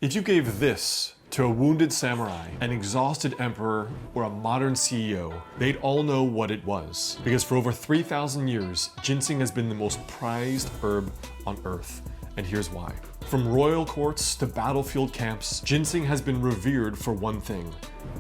If you gave this to a wounded samurai, an exhausted emperor, or a modern CEO, they'd all know what it was. Because for over 3,000 years, ginseng has been the most prized herb on earth. And here's why. From royal courts to battlefield camps, ginseng has been revered for one thing: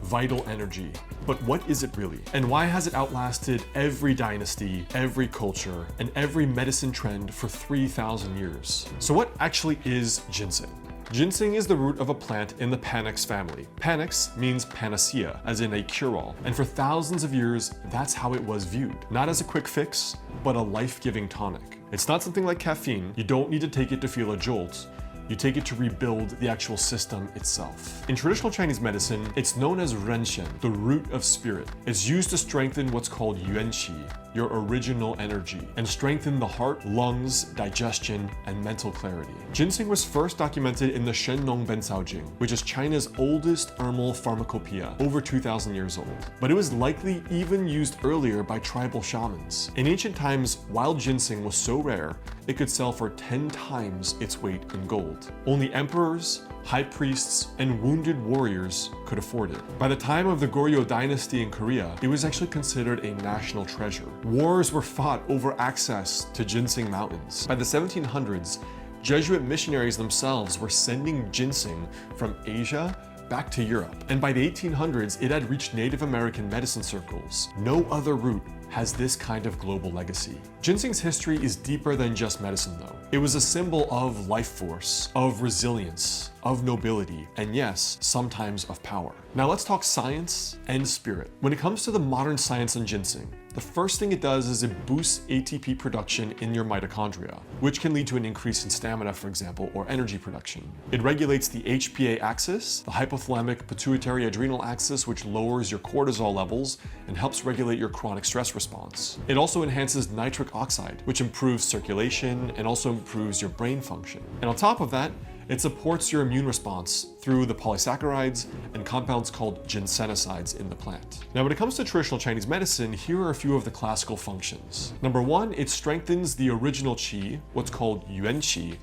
vital energy. But what is it really? And why has it outlasted every dynasty, every culture, and every medicine trend for 3,000 years? So what actually is ginseng? Ginseng is the root of a plant in the Panax family. Panax means panacea, as in a cure-all, and for thousands of years, that's how it was viewed. Not as a quick fix, but a life-giving tonic. It's not something like caffeine. You don't need to take it to feel a jolt. You take it to rebuild the actual system itself. In traditional Chinese medicine, it's known as renshen, the root of spirit. It's used to strengthen what's called yuanqi, your original energy, and strengthen the heart, lungs, digestion, and mental clarity. Ginseng was first documented in the Shennong Bencao Jing, which is China's oldest herbal pharmacopoeia, over 2,000 years old. But it was likely even used earlier by tribal shamans. In ancient times, wild ginseng was so rare, it could sell for 10 times its weight in gold. Only emperors, high priests, and wounded warriors could afford it. By the time of the Goryeo dynasty in Korea, it was actually considered a national treasure. Wars were fought over access to ginseng mountains. By the 1700s, Jesuit missionaries themselves were sending ginseng from Asia back to Europe. And by the 1800s, it had reached Native American medicine circles. No other root has this kind of global legacy. Ginseng's history is deeper than just medicine though. It was a symbol of life force, of resilience, of nobility, and yes, sometimes of power. Now let's talk science and spirit. When it comes to the modern science on ginseng, the first thing it does is it boosts ATP production in your mitochondria, which can lead to an increase in stamina, for example, or energy production. It regulates the HPA axis, the hypothalamic pituitary adrenal axis, which lowers your cortisol levels and helps regulate your chronic stress response. It also enhances nitric oxide, which improves circulation and also improves your brain function. And on top of that, it supports your immune response through the polysaccharides and compounds called ginsenosides in the plant. Now, when it comes to traditional Chinese medicine, here are a few of the classical functions. Number one, it strengthens the original qi, what's called yuanqi,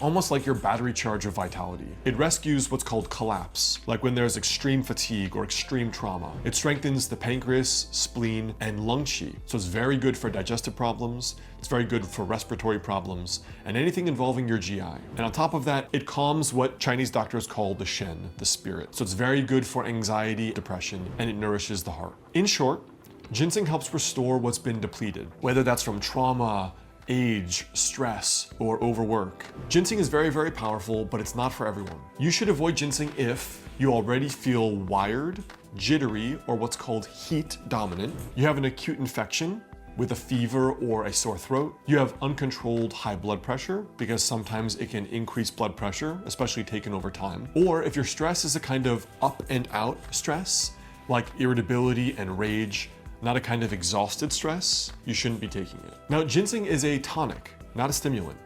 almost like your battery charge of vitality. It rescues what's called collapse, like when there's extreme fatigue or extreme trauma. It strengthens the pancreas, spleen, and lung qi. So it's very good for digestive problems, it's very good for respiratory problems, and anything involving your GI. And on top of that, it calms what Chinese doctors call the shen, the spirit. So it's very good for anxiety, depression, and it nourishes the heart. In short, ginseng helps restore what's been depleted, whether that's from trauma, age, stress, or overwork. Ginseng is very, very powerful, but it's not for everyone. You should avoid ginseng if you already feel wired, jittery, or what's called heat dominant. You have an acute infection with a fever or a sore throat. You have uncontrolled high blood pressure, because sometimes it can increase blood pressure, especially taken over time. Or if your stress is a kind of up and out stress, like irritability and rage, not a kind of exhausted stress, you shouldn't be taking it. Now, ginseng is a tonic, not a stimulant.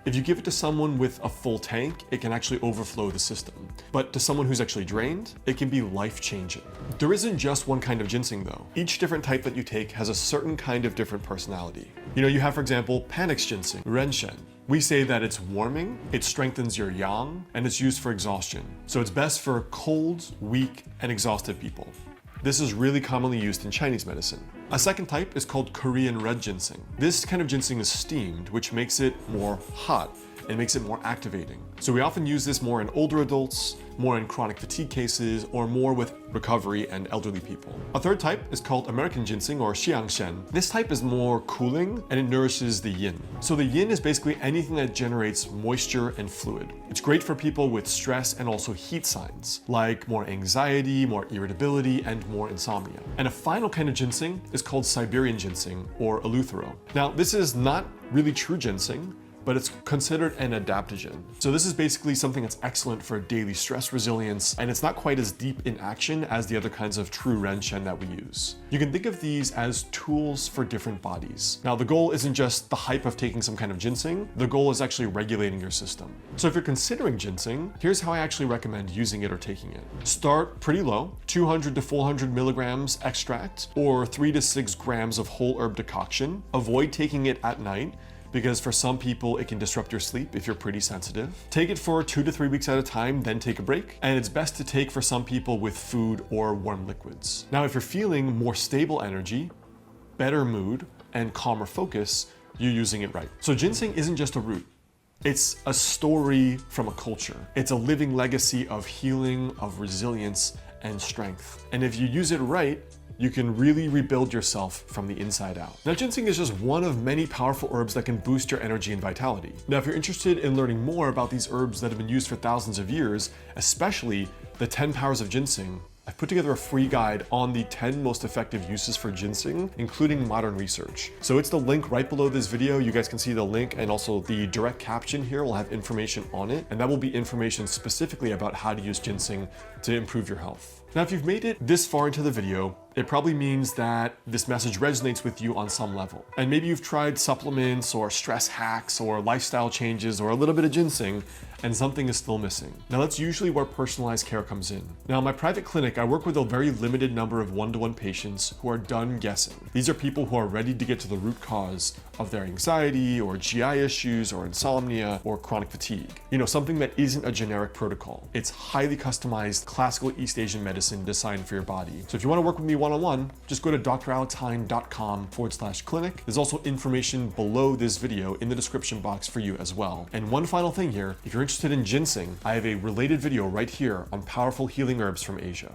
If you give it to someone with a full tank, it can actually overflow the system. But to someone who's actually drained, it can be life-changing. There isn't just one kind of ginseng though. Each different type that you take has a certain kind of different personality. You have, for example, Panax ginseng, renshen. We say that it's warming, it strengthens your yang, and it's used for exhaustion. So it's best for cold, weak, and exhausted people. This is really commonly used in Chinese medicine. A second type is called Korean red ginseng. This kind of ginseng is steamed, which makes it more hot and makes it more activating. So we often use this more in older adults, more in chronic fatigue cases, or more with recovery and elderly people. A third type is called American ginseng or xiangshen. This type is more cooling and it nourishes the yin. So the yin is basically anything that generates moisture and fluid. It's great for people with stress and also heat signs, like more anxiety, more irritability, and more insomnia. And a final kind of ginseng is called Siberian ginseng or eleuthero. Now, this is not really true ginseng, but it's considered an adaptogen. So this is basically something that's excellent for daily stress resilience, and it's not quite as deep in action as the other kinds of true renshen that we use. You can think of these as tools for different bodies. Now, the goal isn't just the hype of taking some kind of ginseng, the goal is actually regulating your system. So if you're considering ginseng, here's how I actually recommend using it or taking it. Start pretty low, 200 to 400 milligrams extract, or 3 to 6 grams of whole herb decoction. Avoid taking it at night, because for some people it can disrupt your sleep if you're pretty sensitive. Take it for 2 to 3 weeks at a time, then take a break. And it's best to take for some people with food or warm liquids. Now, if you're feeling more stable energy, better mood, and calmer focus, you're using it right. So ginseng isn't just a root. It's a story from a culture. It's a living legacy of healing, of resilience, and strength. And if you use it right, you can really rebuild yourself from the inside out. Now, ginseng is just one of many powerful herbs that can boost your energy and vitality. Now, if you're interested in learning more about these herbs that have been used for thousands of years, especially the 10 powers of ginseng, I've put together a free guide on the 10 most effective uses for ginseng, including modern research. So it's the link right below this video. You guys can see the link, and also the direct caption here will have information on it. And that will be information specifically about how to use ginseng to improve your health. Now, if you've made it this far into the video, it probably means that this message resonates with you on some level. And maybe you've tried supplements or stress hacks or lifestyle changes or a little bit of ginseng, and something is still missing. Now, that's usually where personalized care comes in. Now, in my private clinic, I work with a very limited number of one-to-one patients who are done guessing. These are people who are ready to get to the root cause of their anxiety or GI issues or insomnia or chronic fatigue. You know, something that isn't a generic protocol. It's highly customized classical East Asian medicine designed for your body. So if you want to work with me one-on-one, just go to dralexheyne.com/clinic. There's also information below this video in the description box for you as well. And one final thing here, if you're interested in ginseng, I have a related video right here on powerful healing herbs from Asia.